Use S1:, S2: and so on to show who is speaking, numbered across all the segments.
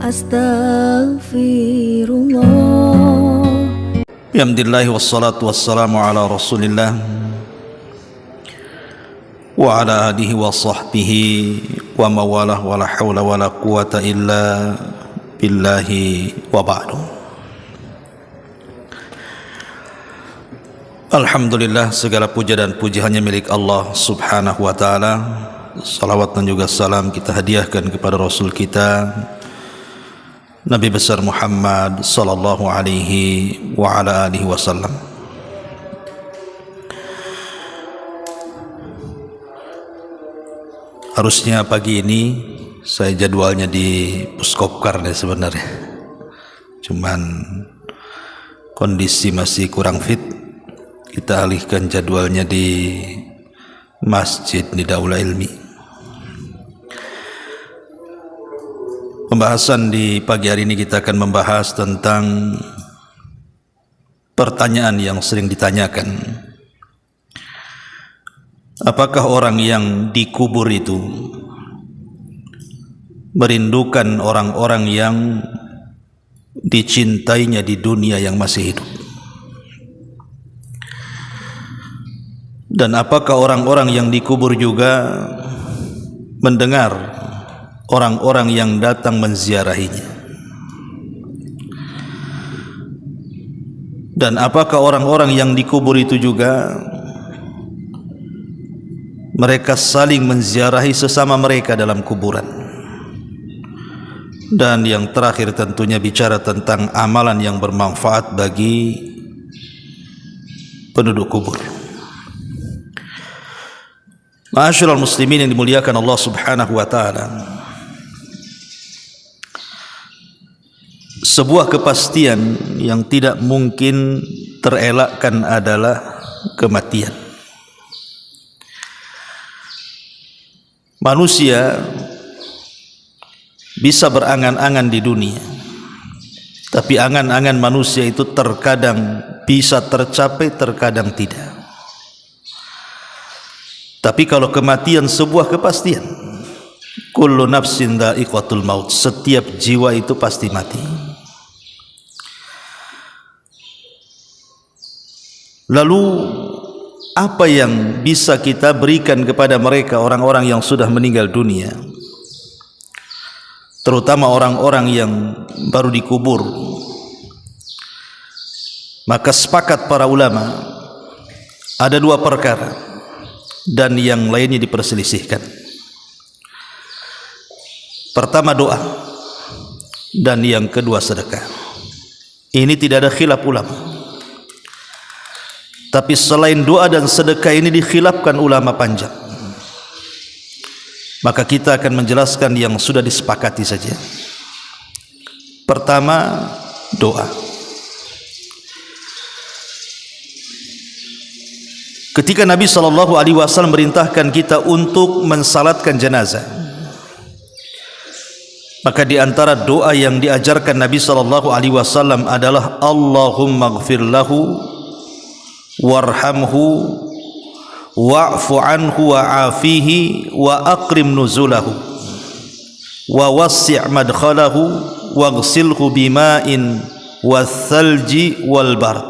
S1: Astaghfirullah.
S2: Alhamdulillah wassalatu wassalamu ala Rasulillah wa ala alihi wa sahbihi wa mawalah wa la hawla wa la quwata illa billahi wa ba'du. Alhamdulillah, segala puja dan puji hanya milik Allah subhanahu wa ta'ala. Salawat dan juga salam kita hadiahkan kepada Rasul kita Nabi besar Muhammad sallallahu alaihi wa ala alihi wasallam. Harusnya pagi ini saya jadwalnya di Puskopkar nih sebenarnya, cuman kondisi masih kurang fit, kita alihkan jadwalnya di masjid di Daula Ilmi. Pembahasan di pagi hari ini kita akan membahas tentang pertanyaan yang sering ditanyakan. Apakah orang yang dikubur itu merindukan orang-orang yang dicintainya di dunia yang masih hidup? Dan apakah orang-orang yang dikubur juga mendengar orang-orang yang datang menziarahinya? Dan apakah orang-orang yang dikubur itu juga mereka saling menziarahi sesama mereka dalam kuburan? Dan yang terakhir tentunya bicara tentang amalan yang bermanfaat bagi penduduk kubur. Ma'asyiral muslimin yang dimuliakan Allah subhanahu wa ta'ala, sebuah kepastian yang tidak mungkin terelakkan adalah kematian. Manusia bisa berangan-angan di dunia, tapi angan-angan manusia itu terkadang bisa tercapai, terkadang tidak. Tapi kalau kematian sebuah kepastian, kullu nafsin dha'iqatul maut, setiap jiwa itu pasti mati. Lalu apa yang bisa kita berikan kepada mereka, orang-orang yang sudah meninggal dunia, terutama orang-orang yang baru dikubur? Maka sepakat para ulama ada dua perkara dan yang lainnya diperselisihkan. Pertama doa, dan yang kedua sedekah. Ini tidak ada khilaf ulama. Tapi selain doa dan sedekah ini dikhilafkan ulama panjang. Maka kita akan menjelaskan yang sudah disepakati saja. Pertama, doa. Ketika Nabi SAW merintahkan kita untuk mensalatkan jenazah, maka di antara doa yang diajarkan Nabi SAW adalah Allahumma ghfir lahu warhamhu wa'fu anhu wa'afihi wa akrim nuzulahu wa wassi' madkhalahu waghsilhu bima'in wath-thalji wal barad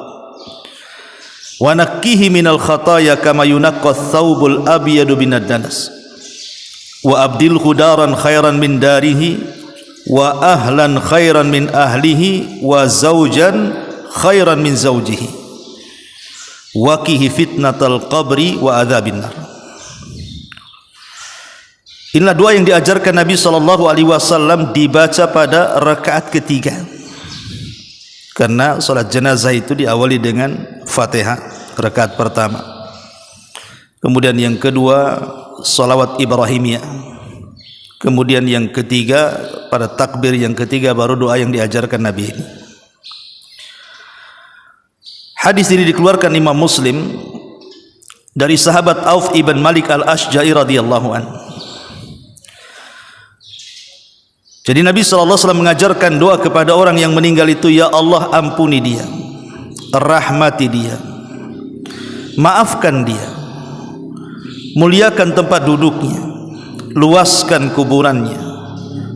S2: wa nakkihi minal khataya kama yunaqqa ath-thawbul abyadu binad danas wa abdilhu daran khairan min darihi wa ahlan khairan min ahlihi wa zawjan khairan min zawjihi waqihi fitnatal qabri wa adzabin nar. Inilah doa yang diajarkan Nabi SAW dibaca pada rakaat ketiga, karena salat jenazah itu diawali dengan Fatihah rakaat pertama, kemudian yang kedua salawat Ibrahimiyah, kemudian yang ketiga pada takbir yang ketiga baru doa yang diajarkan Nabi ini. Hadis ini dikeluarkan Imam Muslim dari sahabat Auf ibn Malik al-Ashja'i radhiyallahu anhu. Jadi Nabi SAW mengajarkan doa kepada orang yang meninggal itu, ya Allah ampuni dia, rahmati dia, maafkan dia, muliakan tempat duduknya, luaskan kuburannya,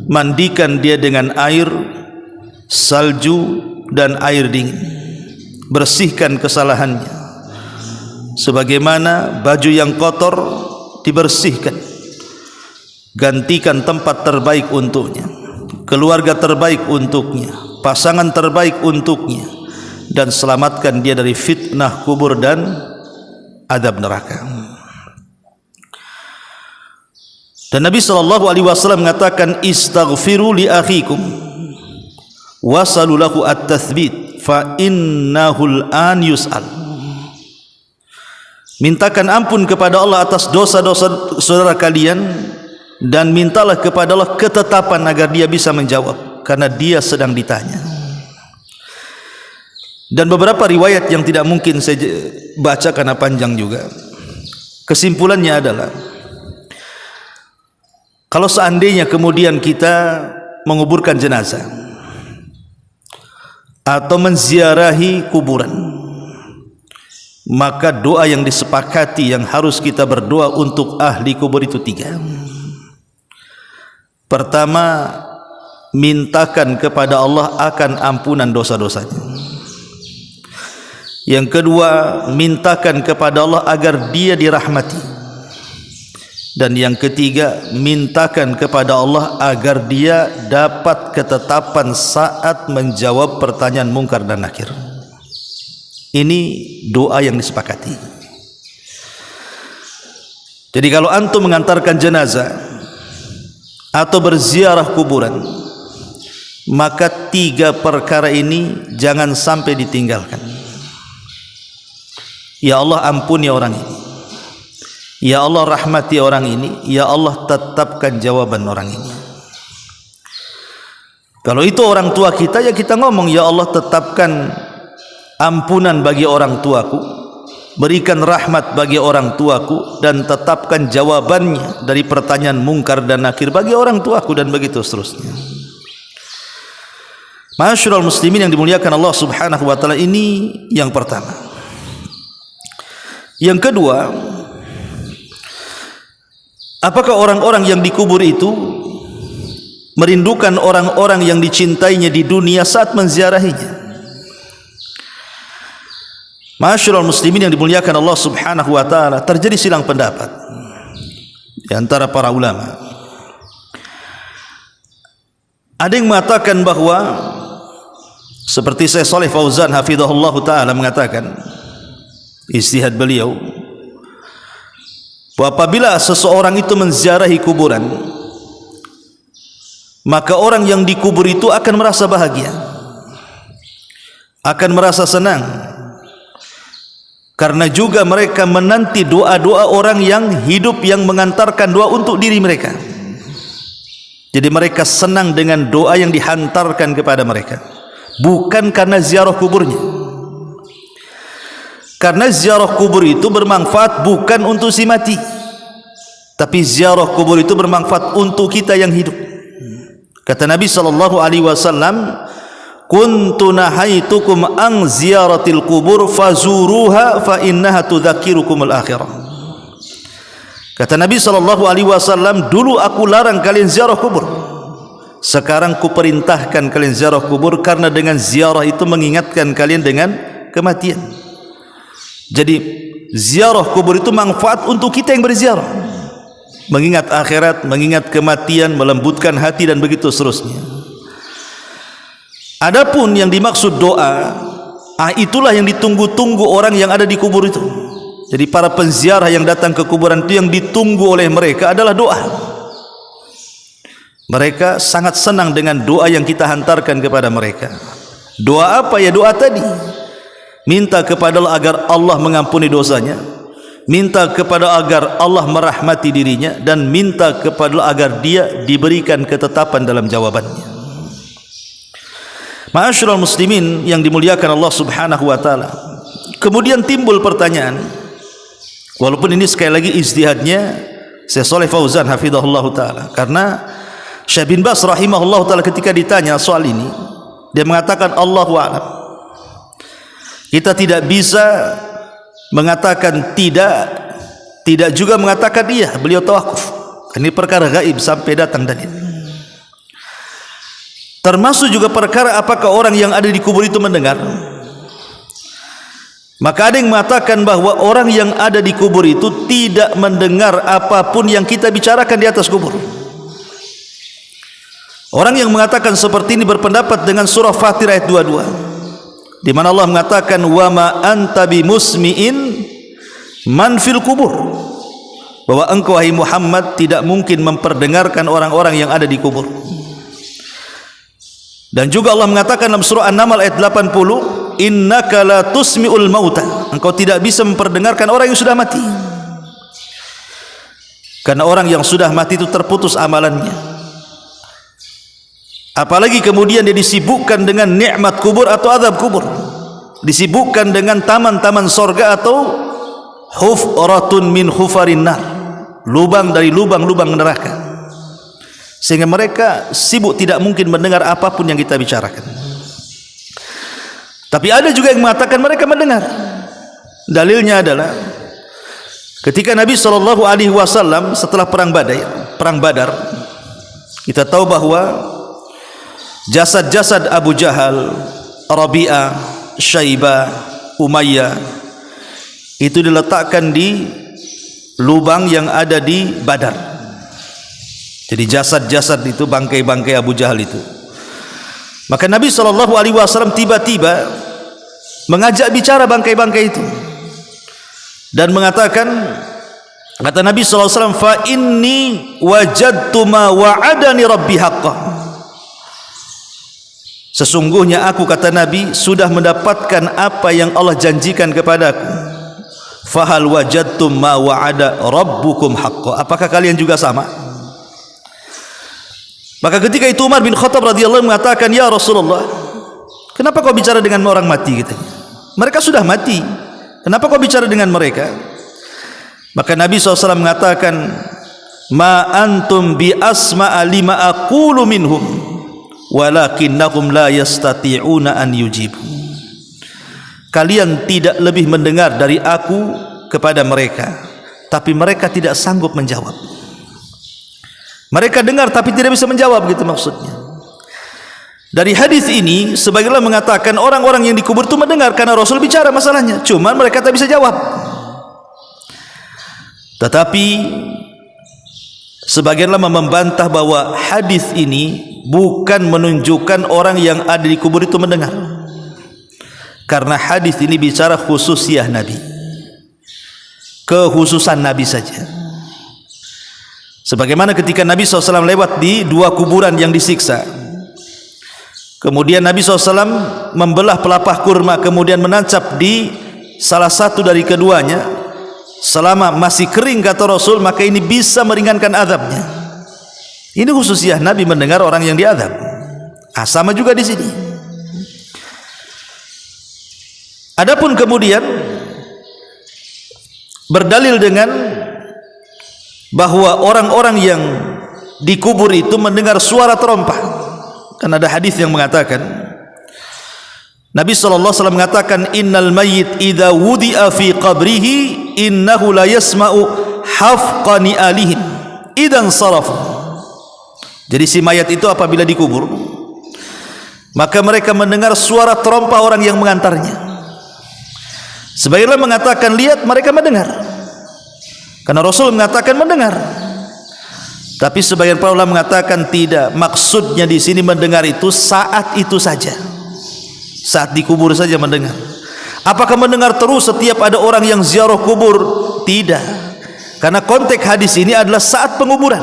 S2: mandikan dia dengan air, salju dan air dingin, bersihkan kesalahannya. Sebagaimana baju yang kotor dibersihkan, gantikan tempat terbaik untuknya, keluarga terbaik untuknya, pasangan terbaik untuknya, dan selamatkan dia dari fitnah kubur dan azab neraka. Dan Nabi SAW mengatakan, istaghfiru li akhikum wasalu lahu at-tathbit fa innahul an yus'al. Mintakan ampun kepada Allah atas dosa-dosa saudara kalian, dan mintalah kepada Allah ketetapan agar dia bisa menjawab, karena dia sedang ditanya. Dan beberapa riwayat yang tidak mungkin saya baca karena panjang juga, kesimpulannya adalah, kalau seandainya kemudian kita menguburkan jenazah atau menziarahi kuburan, maka doa yang disepakati yang harus kita berdoa untuk ahli kubur itu 3. Pertama, mintakan kepada Allah akan ampunan dosa-dosanya. Yang kedua, mintakan kepada Allah agar dia dirahmati. Dan yang ketiga, mintakan kepada Allah agar dia dapat ketetapan saat menjawab pertanyaan mungkar dan nakir. Ini doa yang disepakati. Jadi kalau antum mengantarkan jenazah atau berziarah kuburan, maka 3 perkara ini jangan sampai ditinggalkan. Ya Allah, ampuni orang ini. Ya Allah, rahmati orang ini. Ya Allah, tetapkan jawaban orang ini. Kalau itu orang tua kita, ya kita ngomong, ya Allah, tetapkan ampunan bagi orang tuaku, berikan rahmat bagi orang tuaku, dan tetapkan jawabannya dari pertanyaan mungkar dan nakir bagi orang tuaku, dan begitu seterusnya. Ma'asyiral muslimin yang dimuliakan Allah Subhanahu wa taala, ini yang pertama. Yang kedua, apakah orang-orang yang dikubur itu merindukan orang-orang yang dicintainya di dunia saat menziarahinya? Ma'asyiral muslimin yang dimuliakan Allah Subhanahu wa taala, terjadi silang pendapat di antara para ulama. Ada yang mengatakan bahwa, seperti Syekh Shalih Fauzan hafizahullah taala mengatakan, ijtihad beliau, bahwa apabila seseorang itu menziarahi kuburan, maka orang yang dikubur itu akan merasa bahagia, akan merasa senang, karena juga mereka menanti doa-doa orang yang hidup yang mengantarkan doa untuk diri mereka. Jadi mereka senang dengan doa yang dihantarkan kepada mereka, bukan karena ziarah kuburnya. Karena ziarah kubur itu bermanfaat bukan untuk si mati, tapi ziarah kubur itu bermanfaat untuk kita yang hidup. Kata Nabi SAW, kuntu nahaitukum an ziyaratil kubur fazuruha fa innaha tudzakirukumul akhirah. Kata Nabi SAW, dulu aku larang kalian ziarah kubur, sekarang ku perintahkan kalian ziarah kubur, karena dengan ziarah itu mengingatkan kalian dengan kematian. Jadi ziarah kubur itu manfaat untuk kita yang berziarah, mengingat akhirat, mengingat kematian, melembutkan hati, dan begitu seterusnya. Adapun yang dimaksud doa, itulah yang ditunggu-tunggu orang yang ada di kubur itu. Jadi para penziarah yang datang ke kuburan itu, yang ditunggu oleh mereka adalah doa. Mereka sangat senang dengan doa yang kita hantarkan kepada mereka. Doa apa ya? Doa tadi, minta kepada Allah agar Allah mengampuni dosanya, minta kepada agar Allah merahmati dirinya, dan minta kepada Allah agar dia diberikan ketetapan dalam jawabannya. Ma'asyiral muslimin yang dimuliakan Allah Subhanahu wa taala, kemudian timbul pertanyaan, walaupun ini sekali lagi ijtihadnya Syekh Shalih Fauzan hafizahullah taala, karena Syekh bin Baz rahimahullah taala ketika ditanya soal ini, dia mengatakan Allahu a'lam. Kita tidak bisa mengatakan tidak juga mengatakan iya. Beliau tawakuf, ini perkara gaib sampai datang dalil. termasuk juga perkara apakah orang yang ada di kubur itu mendengar. Maka ada yang mengatakan bahwa orang yang ada di kubur itu tidak mendengar apapun yang kita bicarakan di atas kubur. Orang yang mengatakan seperti ini berpendapat dengan surah Fatir ayat 22, di mana Allah mengatakan wa ma anta bimusmi'in man fil kubur, bahwa engkau wahai Muhammad tidak mungkin memperdengarkan orang-orang yang ada di kubur. Dan juga Allah mengatakan dalam surah An-Naml ayat 80, innaka la tusmi'ul mauta, engkau tidak bisa memperdengarkan orang yang sudah mati, karena orang yang sudah mati itu terputus amalannya. Apalagi kemudian dia disibukkan dengan nikmat kubur atau azab kubur, disibukkan dengan taman-taman sorga atau hufratun min hufarin nar, lubang dari lubang-lubang neraka, sehingga mereka sibuk tidak mungkin mendengar apapun yang kita bicarakan. Tapi ada juga yang mengatakan mereka mendengar. Dalilnya adalah ketika Nabi SAW setelah perang Badar, kita tahu bahwa jasad-jasad Abu Jahal, Rabi'ah, Syaibah, Umayyah itu diletakkan di lubang yang ada di Badar. Jadi jasad-jasad itu, bangkai-bangkai Abu Jahal itu. Maka Nabi SAW tiba-tiba mengajak bicara bangkai-bangkai itu dan mengatakan, kata Nabi SAW, fa inni wajadtu ma wa'adani rabbi haqqah, sesungguhnya aku, kata Nabi, sudah mendapatkan apa yang Allah janjikan kepadaku. Fahal wajadtum ma wa'ada rabbukum haqqan, apakah kalian juga sama? Maka ketika itu Umar bin Khattab radhiyallahu anhu mengatakan, ya Rasulullah, kenapa kau bicara dengan orang mati? Gitu. Mereka sudah mati, kenapa kau bicara dengan mereka? Maka Nabi SAW mengatakan, ma antum bi asma'a lima aqulu minhum walakinnakum la yastati'una an yujibu. Kalian tidak lebih mendengar dari aku kepada mereka, tapi mereka tidak sanggup menjawab. Mereka dengar tapi tidak bisa menjawab, gitu maksudnya. Dari hadis ini sebagian mengatakan orang-orang yang dikubur itu mendengar karena Rasul bicara masalahnya, cuma mereka tak bisa jawab. Tetapi sebagian ulama membantah bahwa hadis ini bukan menunjukkan orang yang ada di kubur itu mendengar, karena hadis ini bicara khususiyah Nabi, kekhususan Nabi saja. Sebagaimana ketika Nabi SAW lewat di dua kuburan yang disiksa, kemudian Nabi SAW membelah pelepah kurma, kemudian menancap di salah satu dari keduanya, selama masih kering, kata Rasul, maka ini bisa meringankan azabnya. Ini khususnya Nabi mendengar orang yang diazab. Sama juga di sini. Adapun kemudian berdalil dengan bahwa orang-orang yang dikubur itu mendengar suara terompah, kan ada hadis yang mengatakan, Nabi SAW mengatakan, innal mayyit idza wudi'a fi qabrihi innahu la yasma'u hafqani alihim idan sarafu. Jadi si mayat itu apabila dikubur, maka mereka mendengar suara terompah orang yang mengantarnya. Sebagian mengatakan, lihat, mereka mendengar, karena Rasul mengatakan mendengar. Tapi sebagian para ulama mengatakan tidak, maksudnya di sini mendengar itu saat itu saja, saat dikubur saja mendengar. Apakah mendengar terus setiap ada orang yang ziarah kubur? Tidak, karena konteks hadis ini adalah saat penguburan.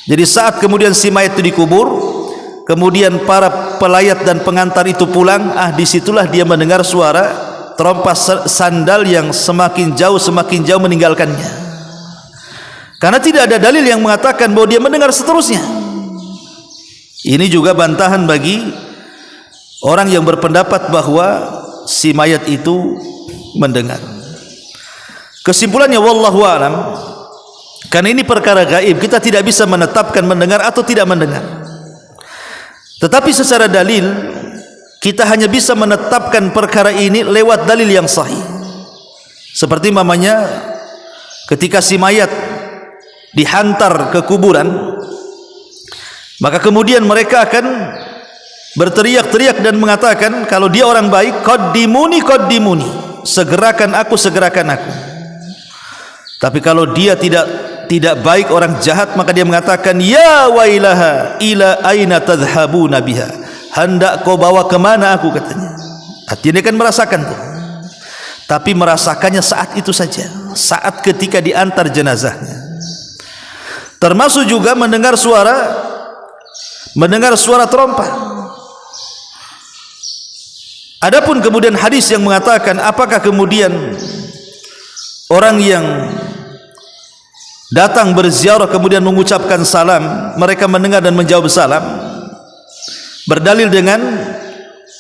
S2: Jadi saat kemudian si mayat itu dikubur, kemudian para pelayat dan pengantar itu pulang, disitulah dia mendengar suara terompah sandal yang semakin jauh meninggalkannya. Karena tidak ada dalil yang mengatakan bahwa dia mendengar seterusnya. Ini juga bantahan bagi orang yang berpendapat bahwa si mayat itu mendengar. Kesimpulannya wallahu alam, karena ini perkara gaib, kita tidak bisa menetapkan mendengar atau tidak mendengar. Tetapi secara dalil kita hanya bisa menetapkan perkara ini lewat dalil yang sahih. Seperti mamanya ketika si mayat dihantar ke kuburan, Maka kemudian mereka akan berteriak-teriak dan mengatakan, kalau dia orang baik, qaddimuni qaddimuni, segerakan aku, segerakan aku. Tapi kalau dia tidak baik, orang jahat, maka dia mengatakan, ya wailaha ila aina tadhhabuna biha, hendak kau bawa kemana aku, katanya. Artinya dia akan merasakan tuh, tapi merasakannya saat itu saja, saat ketika diantar jenazahnya. Termasuk juga mendengar suara trompa. Adapun kemudian hadis yang mengatakan apakah kemudian orang yang datang berziarah kemudian mengucapkan salam, mereka mendengar dan menjawab salam, berdalil dengan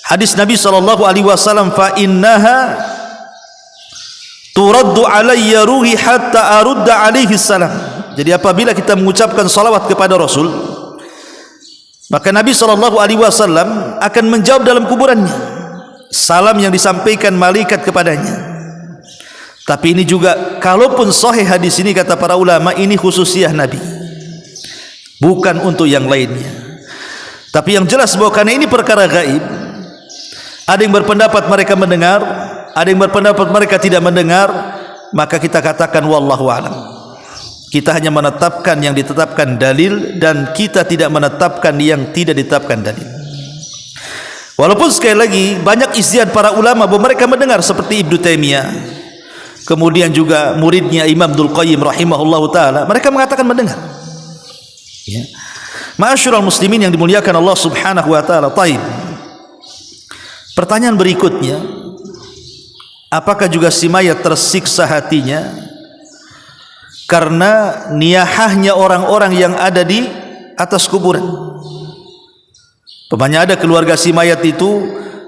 S2: hadis Nabi SAW, fa innaha turaddu alayya ruhi hatta arudda alaihi salam. Jadi apabila kita mengucapkan salawat kepada Rasul, maka Nabi SAW akan menjawab dalam kuburannya salam yang disampaikan malaikat kepadanya. Tapi ini juga, kalaupun sahih hadis ini, kata para ulama, ini khususiyah Nabi, bukan untuk yang lainnya. Tapi yang jelas bahwa karena ini perkara gaib, ada yang berpendapat mereka mendengar, ada yang berpendapat mereka tidak mendengar, maka kita katakan wallahu a'lam. Kita hanya menetapkan yang ditetapkan dalil, dan kita tidak menetapkan yang tidak ditetapkan dalil. Walaupun sekali lagi banyak ijtihad para ulama bahwa mereka mendengar, seperti Ibnu Taimiyah, kemudian juga muridnya Imam Abdul Qayyim rahimahullahu taala, mereka mengatakan mendengar. Ya. Ma'asyiral muslimin yang dimuliakan Allah Subhanahu wa taala. Taib. Pertanyaan berikutnya, apakah juga si mayat tersiksa hatinya karena niyahahnya orang-orang yang ada di atas kuburan? Pemanya ada keluarga si mayat itu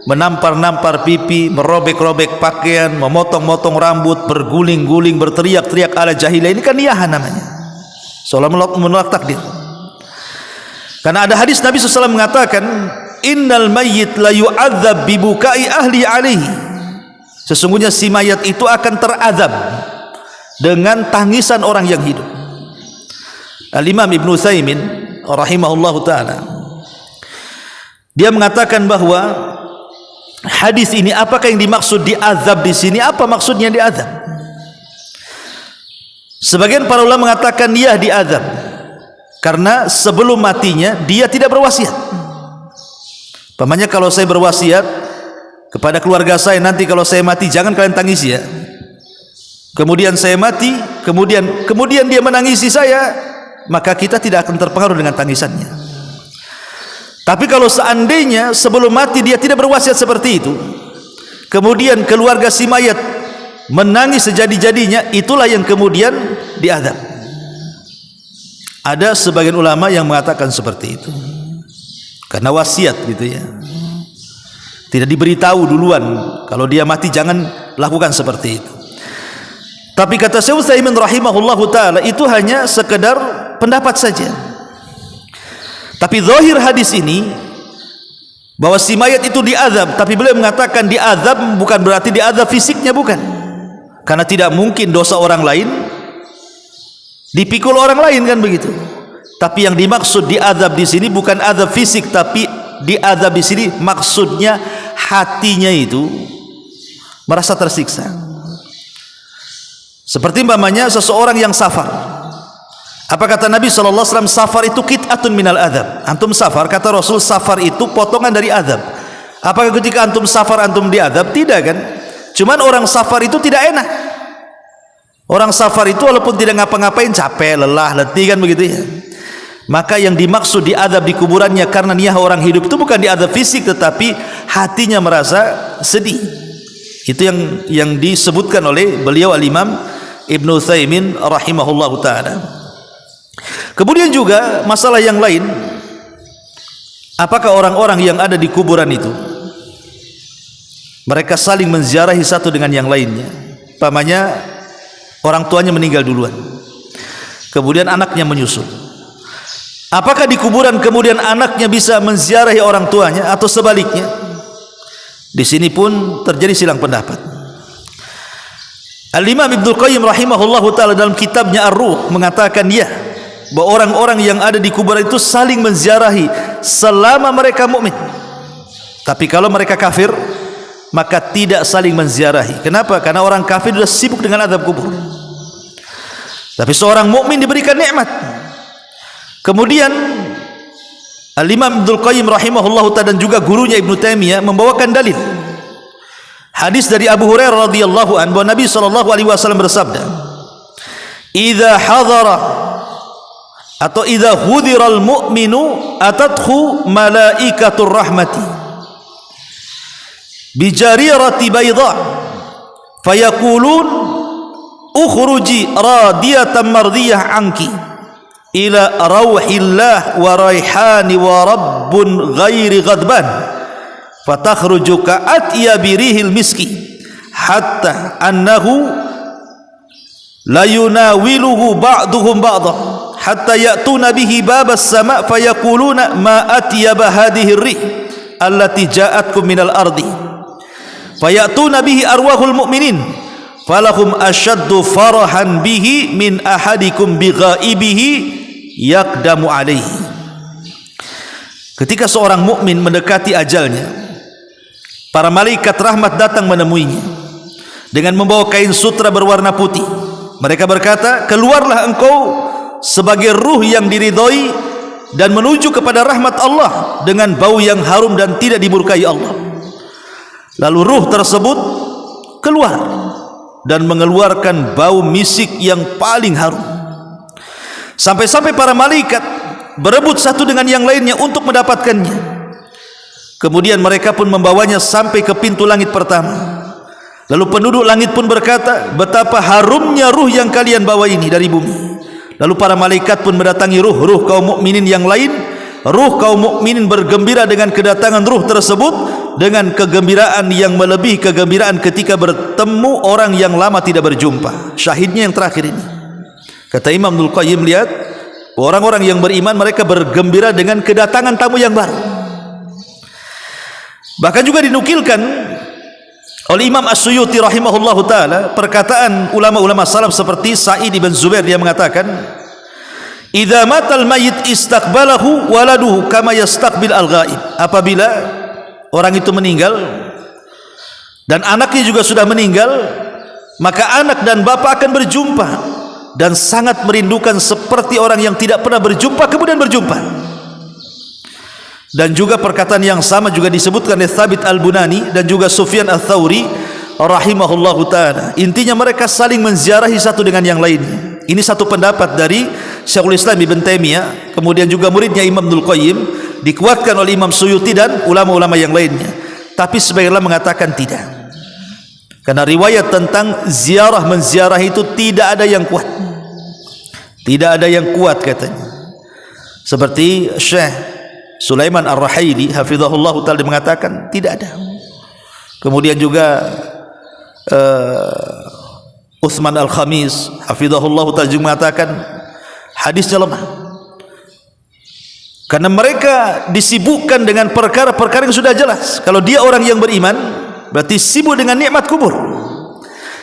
S2: menampar-nampar pipi, merobek-robek pakaian, memotong-motong rambut, berguling-guling, berteriak-teriak ala jahiliyah. Ini kan niyahan namanya, seolah menolak takdir. Karena ada hadis Nabi SAW mengatakan, innal mayyit la yu'adzab bibukai ahli alaihi, sesungguhnya si mayat itu akan terazab dengan tangisan orang yang hidup. Al-Imam Ibnu Utsaimin rahimahullahu taala, dia mengatakan bahwa hadis ini, apakah yang dimaksud diazab di sini? Apa maksudnya diazab? Sebagian para ulama mengatakan dia diazab karena sebelum matinya dia tidak berwasiat. Pamannya, kalau saya berwasiat kepada keluarga saya, nanti kalau saya mati jangan kalian tangisi ya. Kemudian saya mati, kemudian dia menangisi saya, maka kita tidak akan terpengaruh dengan tangisannya. Tapi kalau seandainya sebelum mati dia tidak berwasiat seperti itu, kemudian keluarga si mayat menangis sejadi-jadinya, itulah yang kemudian diazab. Ada sebagian ulama yang mengatakan seperti itu karena wasiat gitu ya, tidak diberitahu duluan kalau dia mati jangan lakukan seperti itu. Tapi kata Syekh Utsaimin rahimahullahu taala, itu hanya sekedar pendapat saja. Tapi zahir hadis ini bahwa si mayat itu diazab, tapi beliau mengatakan diazab bukan berarti diazab fisiknya, bukan. Karena tidak mungkin dosa orang lain dipikul orang lain, kan begitu. Tapi yang dimaksud diazab di sini bukan azab fisik, tapi diazab di sini maksudnya hatinya itu merasa tersiksa. Seperti umpamanya seseorang yang safar. Apa kata Nabi SAW? Safar itu qit'atun minal adab. Antum safar, kata Rasul, safar itu potongan dari adab. Apakah ketika antum safar antum diadab? Tidak kan? Cuman orang safar itu tidak enak. Orang safar itu walaupun tidak ngapa-ngapain, capek, lelah, letih, kan begitu ya. Maka yang dimaksud diadab di kuburannya karena niyah orang hidup itu bukan diadab fisik, tetapi hatinya merasa sedih. Itu yang disebutkan oleh beliau Al-Imam Ibnu Utsaimin rahimahullahu taala. Kemudian juga masalah yang lain, apakah orang-orang yang ada di kuburan itu mereka saling menziarahi satu dengan yang lainnya? Pamannya, orang tuanya meninggal duluan, kemudian anaknya menyusul. Apakah di kuburan kemudian anaknya bisa menziarahi orang tuanya atau sebaliknya? Di sini pun terjadi silang pendapat. Al-Imam Ibnu Qayyim rahimahullahu taala dalam kitabnya Ar-Ruh mengatakan ya, bahwa orang-orang yang ada di kuburan itu saling menziarahi selama mereka mukmin. Tapi kalau mereka kafir, maka tidak saling menziarahi. Kenapa? Karena orang kafir sudah sibuk dengan azab kubur. Tapi seorang mukmin diberikan nikmat. Kemudian Al-Imam Ibnul Qayyim rahimahullahu ta'ala dan juga gurunya Ibnu Taimiyah membawakan dalil hadis dari Abu Hurairah radhiyallahu anhu bahwa Nabi sallallahu alaihi wasallam bersabda, "Idza hadara atau idza hudiral mu'minu atathu malaikatur rahmati bi jarirati bayda fayaqulun ukhruji radiyatan mardiyah anki ila rawhillah wa raihani wa rabbun ghairi ghadban fatakhruju ka'atya birihil miski hatta annahu la yunawiluhu ba'duhum ba'dah hatta ya'tuna bihi babas sama' fayaquluna ma atyaba hadhihi ar-rih allati ja'atkum minal ardi faya'tuna bihi arwahul mu'minin falahum ashaddu farahan bihi min ahadikum bighaibihi yaqdamu alaihi." Ketika seorang mukmin mendekati ajalnya, para malaikat rahmat datang menemuinya dengan membawa kain sutra berwarna putih. Mereka berkata, "Keluarlah engkau sebagai ruh yang diridhoi dan menuju kepada rahmat Allah dengan bau yang harum dan tidak dimurkai Allah." Lalu ruh tersebut keluar dan mengeluarkan bau misik yang paling harum. Sampai-sampai para malaikat berebut satu dengan yang lainnya untuk mendapatkannya. Kemudian mereka pun membawanya sampai ke pintu langit pertama. Lalu penduduk langit pun berkata, "Betapa harumnya ruh yang kalian bawa ini dari bumi." Lalu para malaikat pun mendatangi ruh kaum mukminin yang lain. Ruh kaum mukminin bergembira dengan kedatangan ruh tersebut dengan kegembiraan yang melebihi kegembiraan ketika bertemu orang yang lama tidak berjumpa. Syahidnya yang terakhir ini. Kata Imam Ibnul Qayyim, lihat, orang-orang yang beriman mereka bergembira dengan kedatangan tamu yang baru. Bahkan juga dinukilkan oleh Imam As-Suyuti rahimahullahu ta'ala perkataan ulama-ulama salaf seperti Sa'id bin Zubair, dia mengatakan, "Idza matal mayyit istaqbalahu waladuhu kama yastaqbil al-ghaib." Apabila orang itu meninggal dan anaknya juga sudah meninggal, maka anak dan bapa akan berjumpa dan sangat merindukan seperti orang yang tidak pernah berjumpa kemudian berjumpa. Dan juga perkataan yang sama juga disebutkan oleh Thabit Al-Bunani dan juga Sufyan Ats-Tsauri rahimahullahu ta'ala. Intinya mereka saling menziarahi satu dengan yang lainnya. Ini satu pendapat dari Syekhul Islam Ibn Taimiyah, kemudian juga muridnya Imam Ibnul Qayyim, dikuatkan oleh Imam Suyuti dan ulama-ulama yang lainnya. Tapi sebagian ulama mengatakan tidak, karena riwayat tentang ziarah menziarah itu tidak ada yang kuat, tidak ada yang kuat katanya. Seperti Syekh Sulaiman Ar-Rahaili hafizahullah ta'ala mengatakan tidak ada. Kemudian juga Utsman Al-Khamis hafizahullah ta'ala juga mengatakan hadisnya lemah, karena mereka disibukkan dengan perkara-perkara yang sudah jelas. Kalau dia orang yang beriman, berarti sibuk dengan nikmat kubur.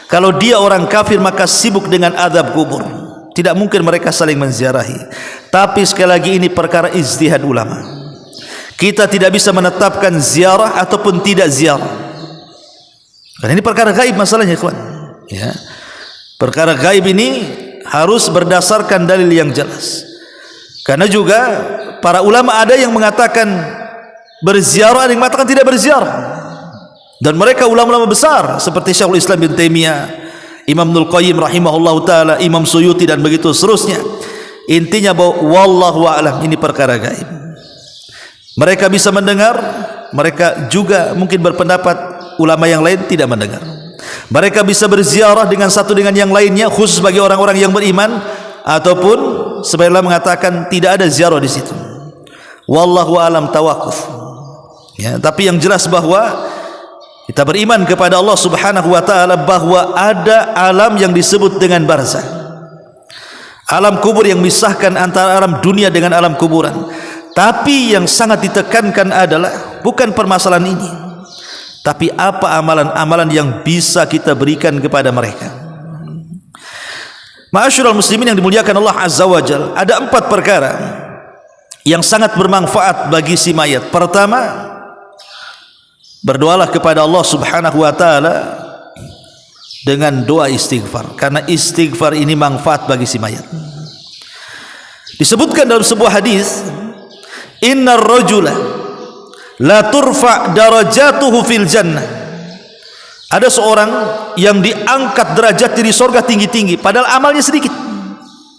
S2: Kalau dia orang kafir, maka sibuk dengan azab kubur. Tidak mungkin mereka saling menziarahi. Tapi sekali lagi ini perkara ijtihad ulama. Kita tidak bisa menetapkan ziarah ataupun tidak ziarah, karena ini perkara gaib masalahnya, kawan. Ya, perkara gaib ini harus berdasarkan dalil yang jelas. Karena juga para ulama ada yang mengatakan berziarah, ada yang mengatakan tidak berziarah. Dan mereka ulama-ulama besar seperti Syekhul Islam Ibn Taimiyah, Imam Ibnul Qayyim rahimahullahu ta'ala, Imam Suyuti dan begitu seterusnya. Intinya bahwa wallahu a'lam, ini perkara gaib. Mereka bisa mendengar, mereka juga mungkin berpendapat ulama yang lain tidak mendengar. Mereka bisa berziarah dengan satu dengan yang lainnya khusus bagi orang-orang yang beriman, ataupun sebagian mengatakan tidak ada ziarah di situ. Wallahu a'lam, tawakuf. Ya, tapi yang jelas bahwa kita beriman kepada Allah Subhanahu wa taala bahwa ada alam yang disebut dengan barzakh. Alam kubur yang memisahkan antara alam dunia dengan alam kuburan. Tapi yang sangat ditekankan adalah bukan permasalahan ini, tapi apa amalan-amalan yang bisa kita berikan kepada mereka. Ma'asyiral muslimin yang dimuliakan Allah Azza wa Jalla, ada 4 perkara yang sangat bermanfaat bagi si mayat. Pertama, berdoalah kepada Allah Subhanahu wa taala dengan doa istighfar, karena istighfar ini manfaat bagi si mayat. Disebutkan dalam sebuah hadis, innar rajula la turfa darajatuhu fil jannah. Ada seorang yang diangkat derajatnya di surga tinggi-tinggi, padahal amalnya sedikit,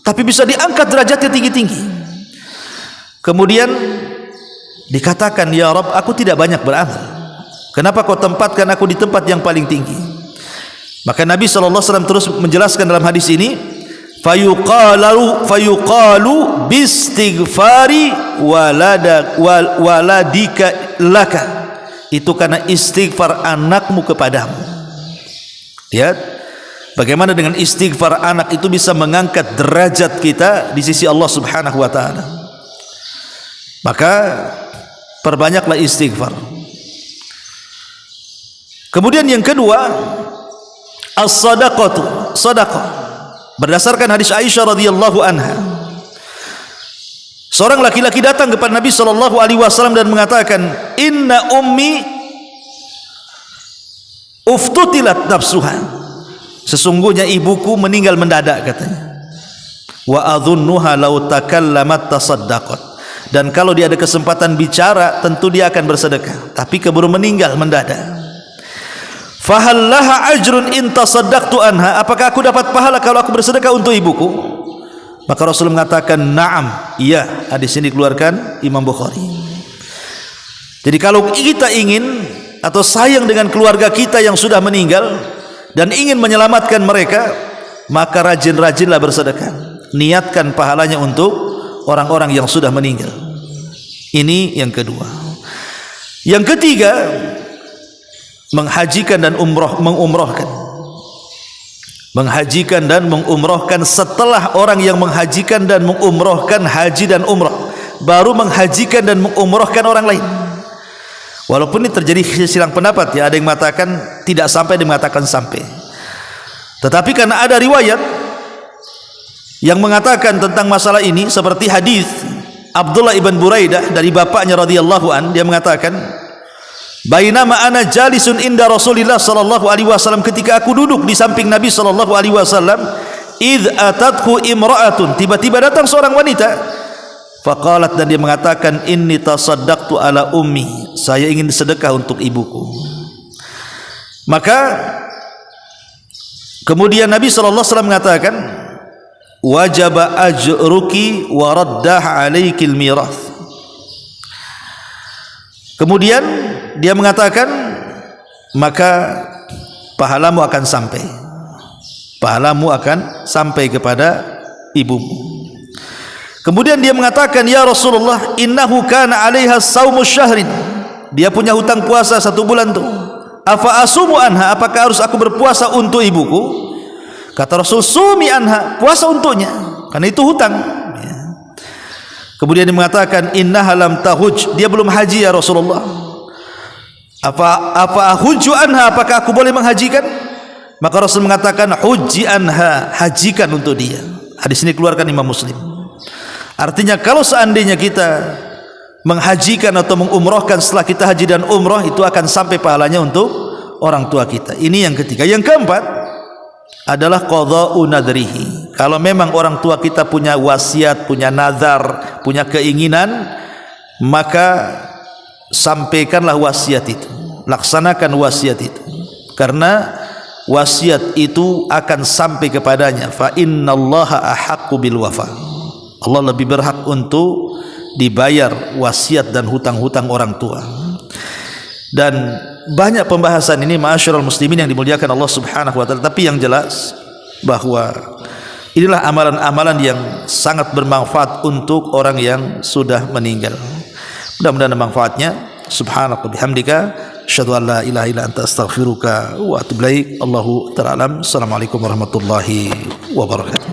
S2: tapi bisa diangkat derajatnya tinggi-tinggi. Kemudian dikatakan, ya Rabb, aku tidak banyak beramal, kenapa kau tempatkan aku di tempat yang paling tinggi? Maka Nabi SAW terus menjelaskan dalam hadis ini, fayuqalu bistighfari waladika laka. Itu karena istighfar anakmu kepadamu. Lihat bagaimana dengan istighfar anak itu bisa mengangkat derajat kita di sisi Allah Subhanahu wa taala. Maka perbanyaklah istighfar. Kemudian yang kedua, as-sadaqatu, sedekah. Berdasarkan hadis Aisyah radhiyallahu anha, seorang laki-laki datang kepada Nabi sallallahu alaihi wasallam dan mengatakan, inna ummi uftutilat nafsuha. Sesungguhnya ibuku meninggal mendadak, katanya. Wa adhunnuha law takallamat tasaddaqat. Dan kalau dia ada kesempatan bicara, tentu dia akan bersedekah, tapi keburu meninggal mendadak. Fahallaha ajrun in tasaddaqtu anha. Apakah aku dapat pahala kalau aku bersedekah untuk ibuku? Maka Rasul mengatakan, na'am, iya. Hadis ini dikeluarkan Imam Bukhari. Jadi kalau kita ingin atau sayang dengan keluarga kita yang sudah meninggal dan ingin menyelamatkan mereka, maka rajin-rajinlah bersedekah. Niatkan pahalanya untuk orang-orang yang sudah meninggal. Ini yang kedua. Yang ketiga, menghajikan dan mengumrohkan. Menghajikan dan mengumrohkan. Setelah orang yang menghajikan dan mengumrohkan haji dan umroh, baru menghajikan dan mengumrohkan orang lain. Walaupun ini terjadi silang pendapat, ya, ada yang mengatakan tidak sampai, ada yang mengatakan sampai. Tetapi karena ada riwayat yang mengatakan tentang masalah ini, seperti hadis Abdullah ibn Buraidah dari bapaknya radhiyallahu an, dia mengatakan, bainama ana jalisun inda Rasulillah sallallahu alaihi wasallam, ketika aku duduk di samping Nabi sallallahu alaihi wasallam, id atatku imra'atun, tiba-tiba datang seorang wanita, faqalat, dan dia mengatakan, inni tasaddaqtu ala ummi, saya ingin sedekah untuk ibuku. Maka kemudian Nabi sallallahu alaihi wasallam mengatakan, wajaba ajruki wa raddah alaikil mirath. Kemudian dia mengatakan, maka pahalamu akan sampai, pahalamu akan sampai kepada ibumu. Kemudian dia mengatakan, ya Rasulullah, innahu kana 'alaiha saumu syahrin, dia punya hutang puasa 1 bulan tuh. Afa asumu anha, apakah harus aku berpuasa untuk ibuku? Kata Rasul, sumi anha, puasa untuknya, karena itu hutang. Kemudian dia mengatakan, innaha lam tahuj, dia belum haji ya Rasulullah. Apa hujju anha, apakah aku boleh menghajikan? Maka Rasul mengatakan, hujji anha, hajikan untuk dia. Hadis ini keluarkan Imam Muslim. Artinya kalau seandainya kita menghajikan atau mengumrohkan setelah kita haji dan umroh, itu akan sampai pahalanya untuk orang tua kita. Ini yang ketiga. Yang keempat adalah qadha'u nadrihi. Kalau memang orang tua kita punya wasiat, punya nazar, punya keinginan, maka sampaikanlah wasiat itu, laksanakan wasiat itu, karena wasiat itu akan sampai kepadanya. Fa innallaha ahaqqu bil wafa, Allah lebih berhak untuk dibayar wasiat dan hutang-hutang orang tua. Dan banyak pembahasan ini ma'asyiral muslimin yang dimuliakan Allah Subhanahu wa taala, tapi yang jelas bahwa inilah amalan-amalan yang sangat bermanfaat untuk orang yang sudah meninggal. Mudah-mudahan manfaatnya. Subhanaka bihamdika asyhadu an la ilaha illa anta astaghfiruka wa atubu ilaik. Allahu ta'ala alam. Assalamualaikum warahmatullahi wabarakatuh.